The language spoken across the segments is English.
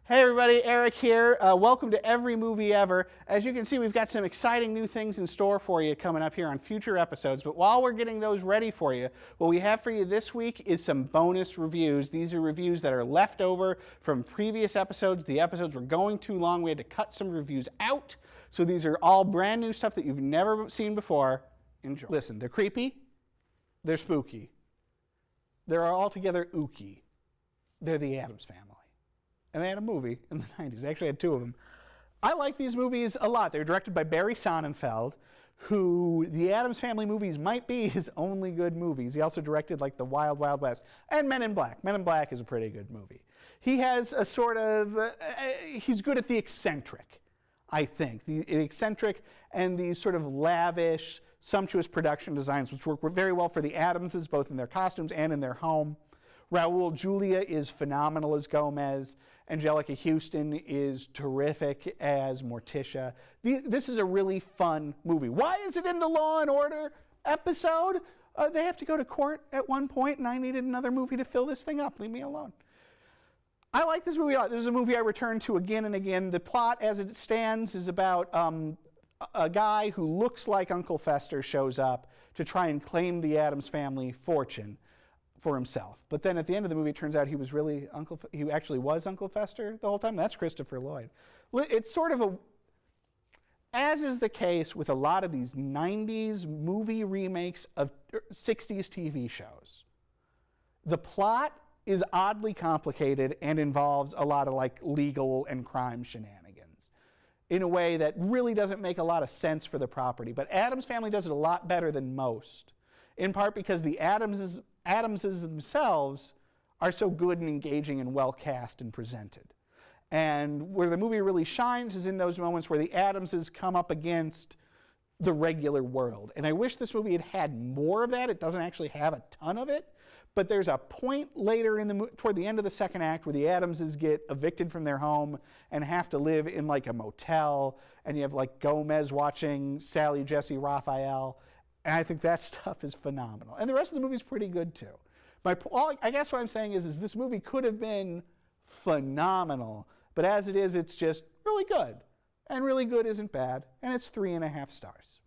Hey everybody, Eric here. Welcome to Every Movie Ever. As you can see, we've got some exciting new things in store for you coming up here on future episodes. But while we're getting those ready for you, what we have for you this week is some bonus reviews. These are reviews that are left over from previous episodes. The episodes were going too long. We had to cut some reviews out. So these are all brand new stuff that you've never seen before. Enjoy. Listen, they're creepy. They're spooky. They're altogether ooky. They're the Addams Family. And they had a movie in the 90s. They actually had two of them. I like these movies a lot. They're directed by Barry Sonnenfeld, who the Addams Family movies might be his only good movies. He also directed like The Wild Wild West and Men in Black. Men in Black is a pretty good movie. He has a sort of, he's good at the eccentric, I think. The eccentric and these sort of lavish, sumptuous production designs, which work very well for the Addamses, both in their costumes and in their home. Raul Julia is phenomenal as Gomez. Angelica Houston is terrific as Morticia. This is a really fun movie. Why is it in the Law and Order episode? They have to go to court at one point, and I needed another movie to fill this thing up. Leave me alone. I like this movie a lot. This is a movie I return to again and again. The plot, as it stands, is about a guy who looks like Uncle Fester shows up to try and claim the Addams Family fortune for himself. But then at the end of the movie, it turns out he actually was Uncle Fester the whole time. That's Christopher Lloyd. It's sort of as is the case with a lot of these 90s movie remakes of 60s TV shows. The plot is oddly complicated and involves a lot of like legal and crime shenanigans in a way that really doesn't make a lot of sense for the property. But Addams Family does it a lot better than most, in part because the Addamses themselves are so good and engaging and well cast and presented. And where the movie really shines is in those moments where the Addamses come up against the regular world. And I wish this movie had had more of that. It doesn't actually have a ton of it. But there's a point later toward the end of the second act where the Addamses get evicted from their home and have to live in like a motel. And you have like Gomez watching Sally, Jesse, Raphael. And I think that stuff is phenomenal. And the rest of the movie is pretty good, too. I guess what I'm saying is this movie could have been phenomenal, but as it is, it's just really good. And really good isn't bad, and it's 3.5 stars.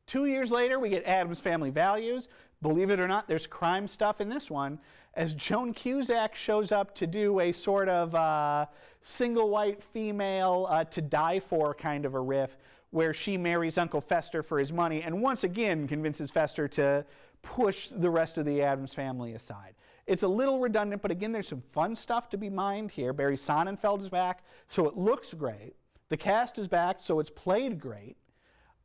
2 years later, we get Addams Family Values. Believe it or not, there's crime stuff in this one, as Joan Cusack shows up to do a sort of single white female to die for kind of a riff, where she marries Uncle Fester for his money and once again convinces Fester to push the rest of the Addams Family aside. It's a little redundant, but again, there's some fun stuff to be mined here. Barry Sonnenfeld is back, so it looks great. The cast is back, so it's played great.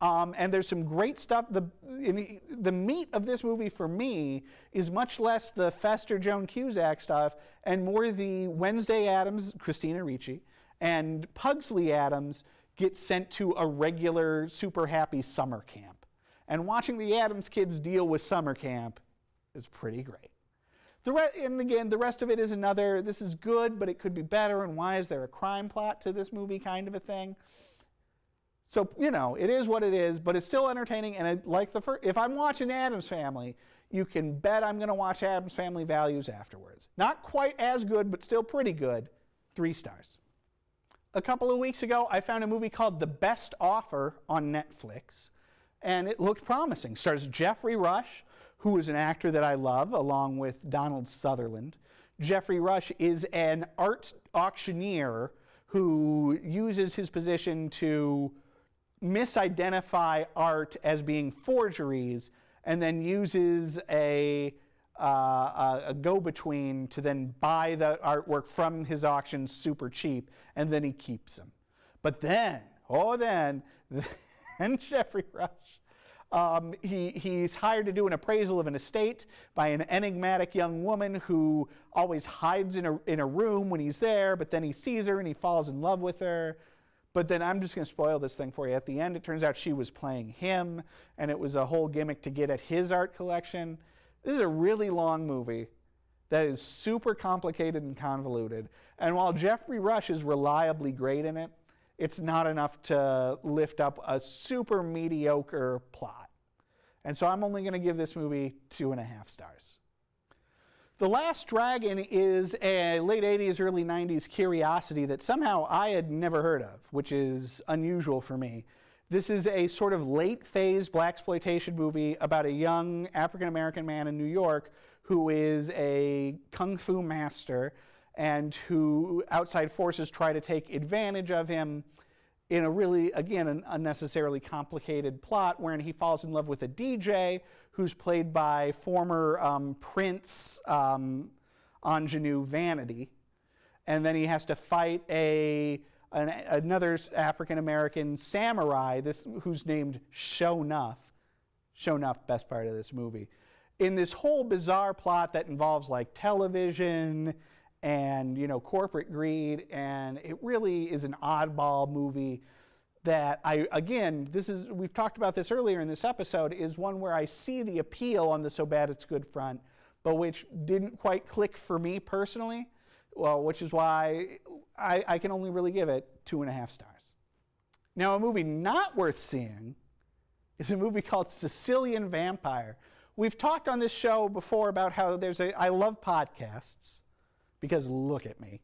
And there's some great stuff. The meat of this movie for me is much less the Fester, Joan Cusack stuff and more the Wednesday Addams, Christina Ricci, and Pugsley Addams get sent to a regular, super happy summer camp. And watching the Addams kids deal with summer camp is pretty great. And again, the rest of it is another, this is good, but it could be better, and why is there a crime plot to this movie kind of a thing? So, you know, it is what it is, but it's still entertaining, and if I'm watching Addams Family, you can bet I'm going to watch Addams Family Values afterwards. Not quite as good, but still pretty good. 3 stars. A couple of weeks ago, I found a movie called The Best Offer on Netflix, and it looked promising. It stars Jeffrey Rush, who is an actor that I love, along with Donald Sutherland. Jeffrey Rush is an art auctioneer who uses his position to misidentify art as being forgeries and then uses a go-between to then buy the artwork from his auction super cheap, and then he keeps them. But then, then Jeffrey Rush, he's hired to do an appraisal of an estate by an enigmatic young woman who always hides in a room when he's there, but then he sees her and he falls in love with her. But then I'm just going to spoil this thing for you. At the end, it turns out she was playing him, and it was a whole gimmick to get at his art collection. This is a really long movie that is super complicated and convoluted. And while Jeffrey Rush is reliably great in it, it's not enough to lift up a super mediocre plot. And so I'm only going to give this movie 2.5 stars. The Last Dragon is a late 80s, early 90s curiosity that somehow I had never heard of, which is unusual for me. This is a sort of late phase blaxploitation movie about a young African-American man in New York who is a kung fu master and who outside forces try to take advantage of him in a really, again, an unnecessarily complicated plot wherein he falls in love with a DJ who's played by former Prince ingenue Vanity. And then he has to fight another African-American samurai, who's named Sho'nuff. Sho'nuff, best part of this movie. In this whole bizarre plot that involves like television and corporate greed, and it really is an oddball movie that we've talked about this earlier in this episode, is one where I see the appeal on the so bad it's good front, but which didn't quite click for me personally, well, which is why I can only really give it 2.5 stars. Now, a movie not worth seeing is a movie called Sicilian Vampire. We've talked on this show before about how I love podcasts, because look at me.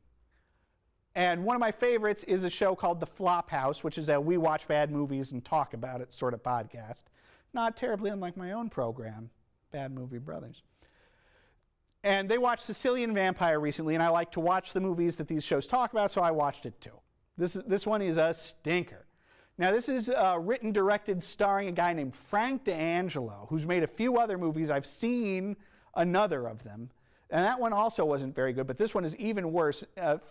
And one of my favorites is a show called The Flophouse, which is a we watch bad movies and talk about it sort of podcast. Not terribly unlike my own program, Bad Movie Brothers. And they watched Sicilian Vampire recently, and I like to watch the movies that these shows talk about, so I watched it too. This one is a stinker. Now, this is written, directed, starring a guy named Frank D'Angelo, who's made a few other movies. I've seen another of them. And that one also wasn't very good, but this one is even worse.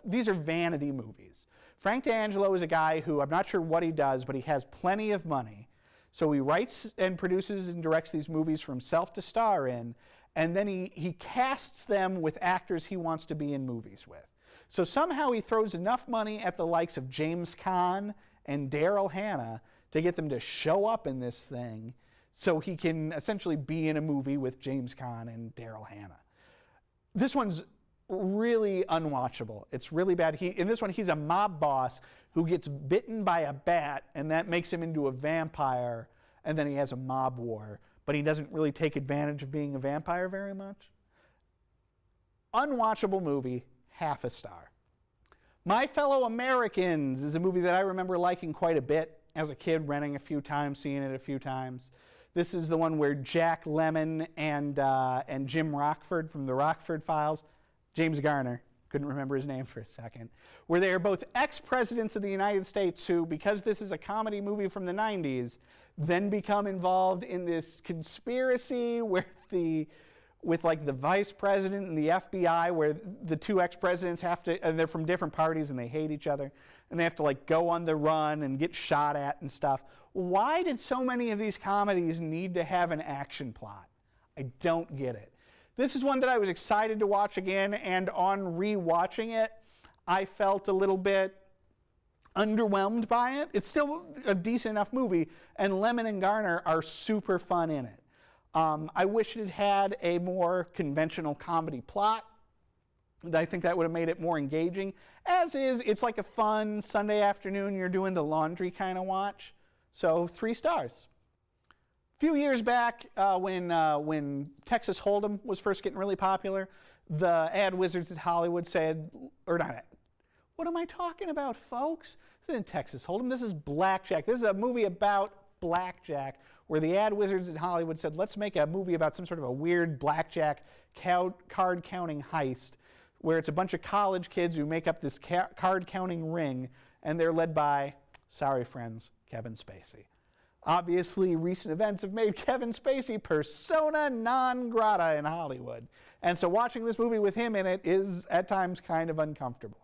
These are vanity movies. Frank D'Angelo is a guy who, I'm not sure what he does, but he has plenty of money. So he writes and produces and directs these movies for himself to star in, and then he casts them with actors he wants to be in movies with. So somehow he throws enough money at the likes of James Caan and Daryl Hannah to get them to show up in this thing so he can essentially be in a movie with James Caan and Daryl Hannah. This one's really unwatchable. It's really bad. In this one, he's a mob boss who gets bitten by a bat, and that makes him into a vampire, and then he has a mob war. But he doesn't really take advantage of being a vampire very much. Unwatchable movie, 0.5 star. My Fellow Americans is a movie that I remember liking quite a bit as a kid, renting a few times, seeing it a few times. This is the one where Jack Lemmon and Jim Rockford from the Rockford Files, James Garner, couldn't remember his name for a second, where they are both ex-presidents of the United States who, because this is a comedy movie from the 90s, then become involved in this conspiracy with the vice president and the FBI, where the two ex-presidents and they're from different parties and they hate each other, and they have to go on the run and get shot at and stuff. Why did so many of these comedies need to have an action plot? I don't get it. This is one that I was excited to watch again, and on re-watching it, I felt a little bit underwhelmed by it. It's still a decent enough movie, and Lemmon and Garner are super fun in it. I wish it had a more conventional comedy plot. I think that would have made it more engaging. As is, it's like a fun Sunday afternoon, you're doing the laundry kind of watch. So 3 stars. A few years back, when Texas Hold'em was first getting really popular, the ad wizards at Hollywood said, or not, what am I talking about, folks? This isn't Texas Hold'em, this is Blackjack. This is a movie about Blackjack, where the ad wizards at Hollywood said, let's make a movie about some sort of a weird blackjack card counting heist, where it's a bunch of college kids who make up this card counting ring, and they're led by, sorry friends, Kevin Spacey. Obviously, recent events have made Kevin Spacey persona non grata in Hollywood. And so watching this movie with him in it is at times kind of uncomfortable.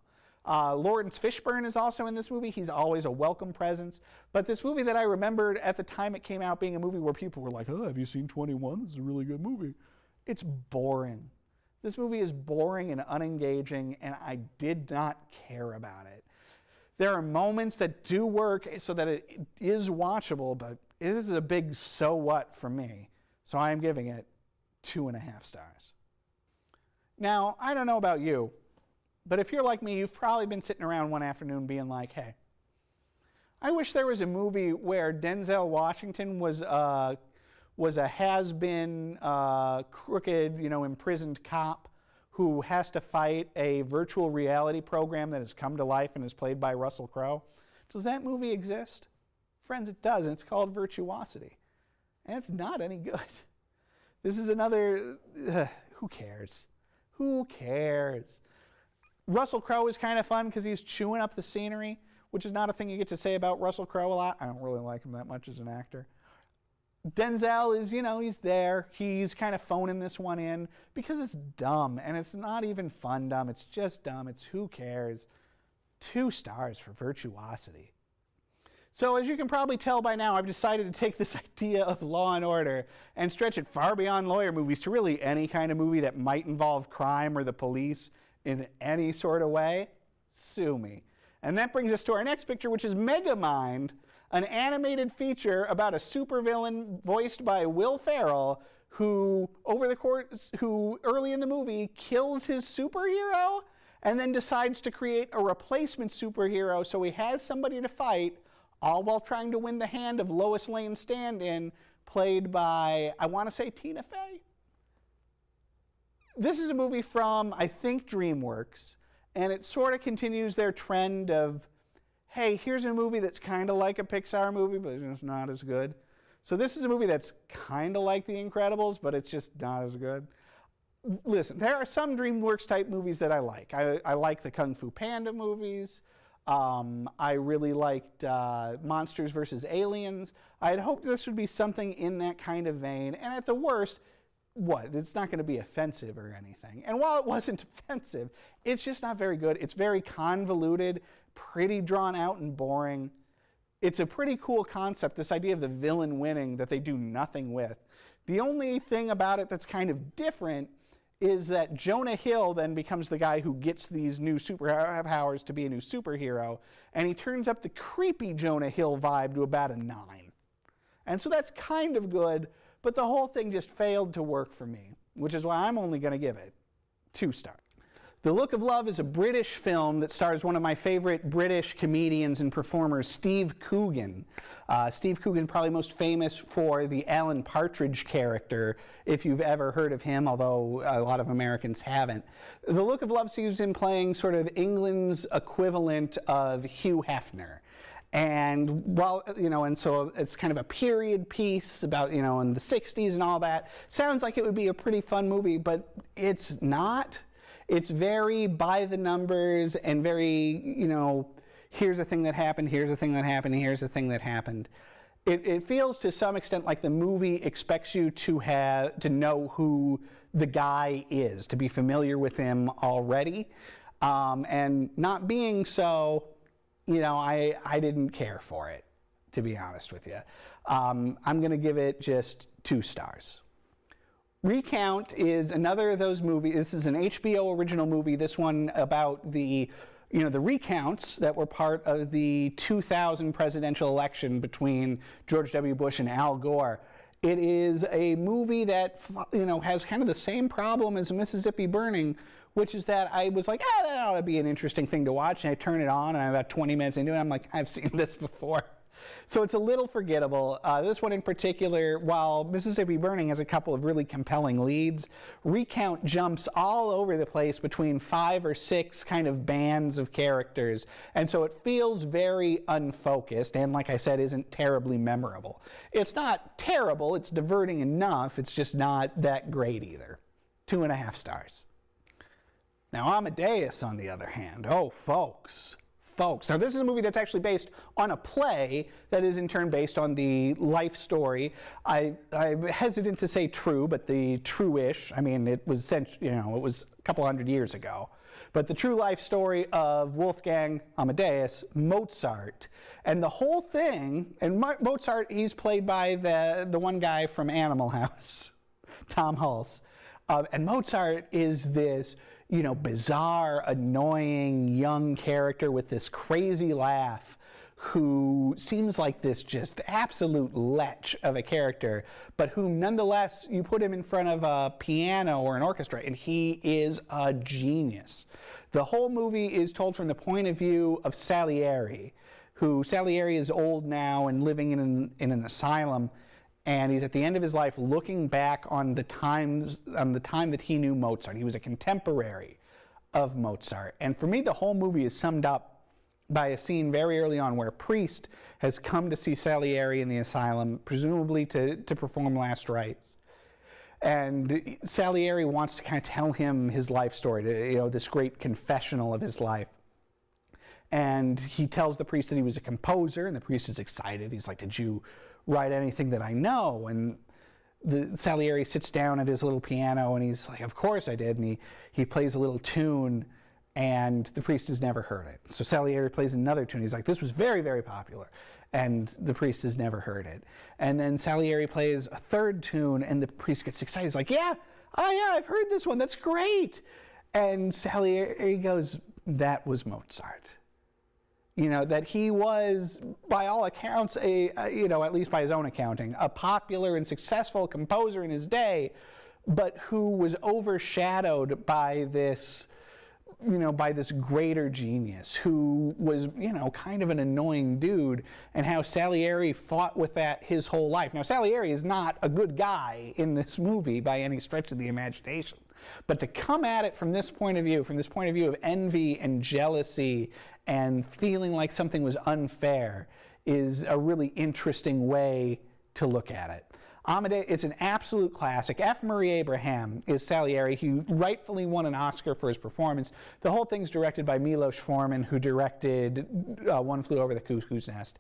Lawrence Fishburne is also in this movie. He's always a welcome presence. But this movie that I remembered at the time it came out being a movie where people were like, oh, have you seen 21? This is a really good movie. It's boring. This movie is boring and unengaging, and I did not care about it. There are moments that do work so that it is watchable, but this is a big so what for me. So I am giving it 2.5 stars. Now, I don't know about you, but if you're like me, you've probably been sitting around one afternoon being like, hey, I wish there was a movie where Denzel Washington was a has-been, crooked, imprisoned cop who has to fight a virtual reality program that has come to life and is played by Russell Crowe. Does that movie exist? Friends, it does, and it's called Virtuosity. And it's not any good. This is another, who cares? Who cares? Russell Crowe is kind of fun because he's chewing up the scenery, which is not a thing you get to say about Russell Crowe a lot. I don't really like him that much as an actor. Denzel is, he's there. He's kind of phoning this one in because it's dumb, and it's not even fun dumb. It's just dumb. It's who cares. 2 stars for Virtuosity. So as you can probably tell by now, I've decided to take this idea of Law and Order and stretch it far beyond lawyer movies to really any kind of movie that might involve crime or the police in any sort of way. Sue me. And that brings us to our next picture, which is Megamind, an animated feature about a supervillain voiced by Will Ferrell, who early in the movie kills his superhero and then decides to create a replacement superhero so he has somebody to fight, all while trying to win the hand of Lois Lane stand-in, played by, I want to say, Tina Fey. This is a movie from, I think, DreamWorks, and it sort of continues their trend of, hey, here's a movie that's kind of like a Pixar movie, but it's not as good. So this is a movie that's kind of like The Incredibles, but it's just not as good. Listen, there are some DreamWorks type movies that I like. I like the Kung Fu Panda movies. I really liked Monsters vs. Aliens. I had hoped this would be something in that kind of vein, and at the worst, it's not going to be offensive or anything. And while it wasn't offensive, it's just not very good. It's very convoluted, pretty drawn out and boring. It's a pretty cool concept, this idea of the villain winning that they do nothing with. The only thing about it that's kind of different is that Jonah Hill then becomes the guy who gets these new superpowers to be a new superhero, and he turns up the creepy Jonah Hill vibe to about a 9. And so that's kind of good, but the whole thing just failed to work for me, which is why I'm only going to give it 2 stars. The Look of Love is a British film that stars one of my favorite British comedians and performers, Steve Coogan. Steve Coogan, probably most famous for the Alan Partridge character, if you've ever heard of him, although a lot of Americans haven't. The Look of Love sees him playing sort of England's equivalent of Hugh Hefner. And and so it's kind of a period piece about, in the 60s and all that. Sounds like it would be a pretty fun movie, but it's not. It's very by the numbers and very, here's a thing that happened, here's a thing that happened, here's a thing that happened. It feels to some extent like the movie expects you to know who the guy is, to be familiar with him already. And not being so, I didn't care for it, to be honest with you. I'm going to give it just 2 stars. Recount is another of those movies. This is an HBO original movie. This one about the recounts that were part of the 2000 presidential election between George W. Bush and Al Gore. It is a movie that, has kind of the same problem as Mississippi Burning, which is that I was like, that ought to be an interesting thing to watch, and I turn it on, and I'm about 20 minutes into it, I'm like, I've seen this before. So it's a little forgettable. This one in particular, while Mississippi Burning has a couple of really compelling leads, Recount jumps all over the place between 5 or 6 kind of bands of characters. And so it feels very unfocused and, like I said, isn't terribly memorable. It's not terrible, it's diverting enough, it's just not that great either. 2.5 stars. Now Amadeus, on the other hand, oh folks. Now this is a movie that's actually based on a play that is in turn based on the life story. I'm hesitant to say true, but the true-ish, it was it was a couple hundred years ago. But the true life story of Wolfgang Amadeus Mozart. And the whole thing, and Mozart, he's played by the one guy from Animal House, Tom Hulce. And Mozart is this bizarre, annoying young character with this crazy laugh who seems like this just absolute lech of a character, but whom nonetheless you put him in front of a piano or an orchestra and he is a genius. The whole movie is told from the point of view of Salieri, who Salieri is old now and living in an asylum. And he's at the end of his life looking back on the time that he knew Mozart. He was a contemporary of Mozart. And for me, the whole movie is summed up by a scene very early on where a priest has come to see Salieri in the asylum, presumably to perform last rites. And Salieri wants to kind of tell him his life story, this great confessional of his life. And he tells the priest that he was a composer, and the priest is excited. He's like, "Did you write anything that I know?" And Salieri sits down at his little piano, and he's like, "Of course I did." And he plays a little tune, and the priest has never heard it. So Salieri plays another tune. He's like, "This was very, very popular." And the priest has never heard it. And then Salieri plays a third tune, and the priest gets excited. He's like, "Yeah, oh yeah, I've heard this one. That's great." And Salieri goes, "That was Mozart." That he was, by all accounts, at least by his own accounting, a popular and successful composer in his day, but who was overshadowed by this, by this greater genius, who was, kind of an annoying dude, and how Salieri fought with that his whole life. Now, Salieri is not a good guy in this movie by any stretch of the imagination. But to come at it from this point of view, of envy and jealousy and feeling like something was unfair, is a really interesting way to look at it. Amadeus, it's an absolute classic. F. Murray Abraham is Salieri. He rightfully won an Oscar for his performance. The whole thing's directed by Milos Forman, who directed One Flew Over the Cuckoo's Nest.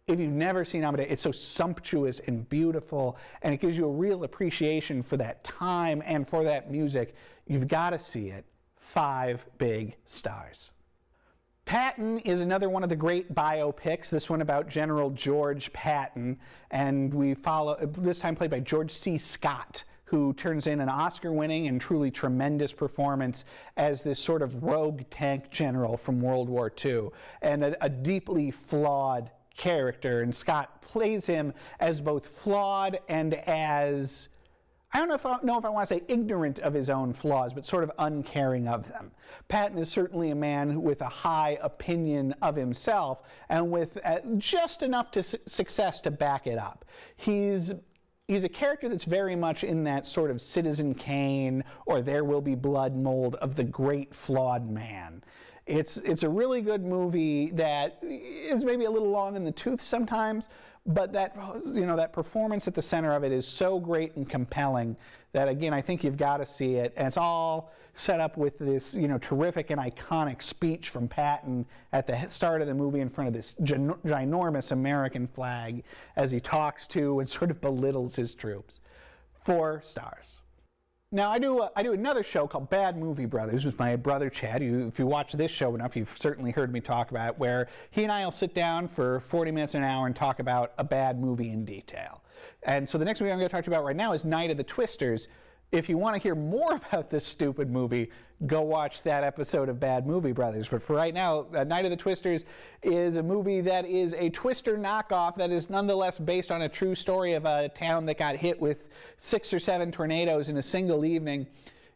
If you've never seen Amadeus, it's so sumptuous and beautiful, and it gives you a real appreciation for that time and for that music. You've got to see it. 5 big stars. Patton is another one of the great biopics, this one about General George Patton, and we follow, this time played by George C. Scott, who turns in an Oscar-winning and truly tremendous performance as this sort of rogue tank general from World War II, and a deeply flawed character, and Scott plays him as both flawed and as, I don't know if I want to say ignorant of his own flaws, but sort of uncaring of them. Patton is certainly a man with a high opinion of himself and with just enough success to back it up. He's a character that's very much in that sort of Citizen Kane or There Will Be Blood mold of the great flawed man. It's a really good movie that is maybe a little long in the tooth sometimes, but that performance at the center of it is so great and compelling that, again, I think you've got to see it. And it's all set up with this terrific and iconic speech from Patton at the start of the movie in front of this ginormous American flag as he talks to and sort of belittles his troops. 4 stars. Now, I do another show called Bad Movie Brothers with my brother Chad. If you watch this show enough, you've certainly heard me talk about it, where he and I will sit down for 40 minutes an hour and talk about a bad movie in detail. And so the next movie I'm going to talk to you about right now is Night of the Twisters. If you want to hear more about this stupid movie, go watch that episode of Bad Movie Brothers. But for right now, Night of the Twisters is a movie that is a Twister knockoff that is nonetheless based on a true story of a town that got hit with 6 or 7 tornadoes in a single evening.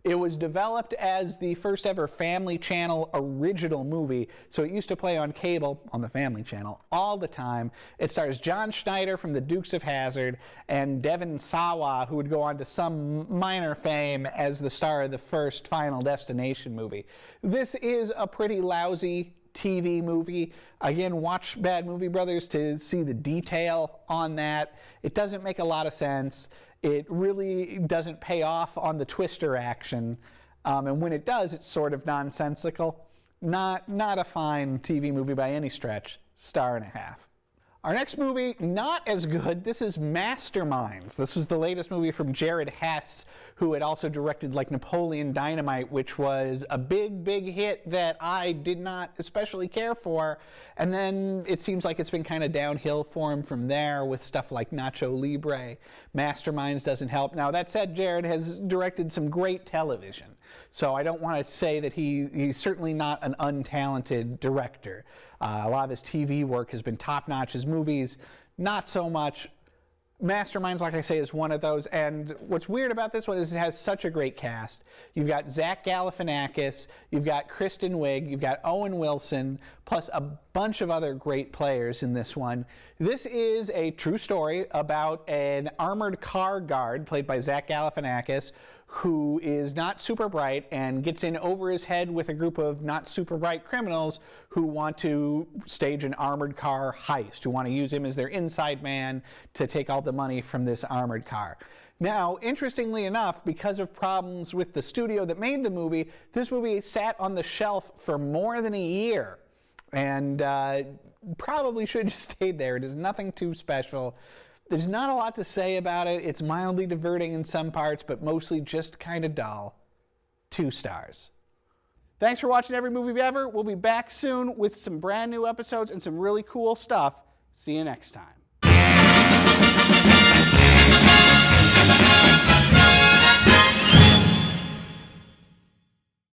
It was developed as the first ever Family Channel original movie, so it used to play on cable, on the Family Channel, all the time. It stars John Schneider from the Dukes of Hazzard and Devon Sawa, who would go on to some minor fame as the star of the first Final Destination movie. This is a pretty lousy TV movie. Again, watch Bad Movie Brothers to see the detail on that. It doesn't make a lot of sense. It really doesn't pay off on the Twister action, and when it does, it's sort of nonsensical. Not a fine TV movie by any stretch. 1.5 stars. Our next movie, not as good. This is Masterminds. This was the latest movie from Jared Hess, who had also directed like Napoleon Dynamite, which was a big, big hit that I did not especially care for. And then it seems like it's been kind of downhill for him from there with stuff like Nacho Libre. Masterminds doesn't help. Now, that said, Jared has directed some great television. So I don't want to say that he's certainly not an untalented director. A lot of his TV work has been top-notch. His movies, not so much. Masterminds, like I say, is one of those, and what's weird about this one is it has such a great cast. You've got Zach Galifianakis, you've got Kristen Wiig, you've got Owen Wilson, plus a bunch of other great players in this one. This is a true story about an armored car guard, played by Zach Galifianakis, who is not super bright and gets in over his head with a group of not super bright criminals who want to stage an armored car heist, who want to use him as their inside man to take all the money from this armored car. Now, interestingly enough, because of problems with the studio that made the movie, this movie sat on the shelf for more than a year, and probably should have stayed there. It is nothing too special. There's not a lot to say about it. It's mildly diverting in some parts, but mostly just kind of dull. 2 stars. Thanks for watching Every Movie Ever. We'll be back soon with some brand new episodes and some really cool stuff. See you next time.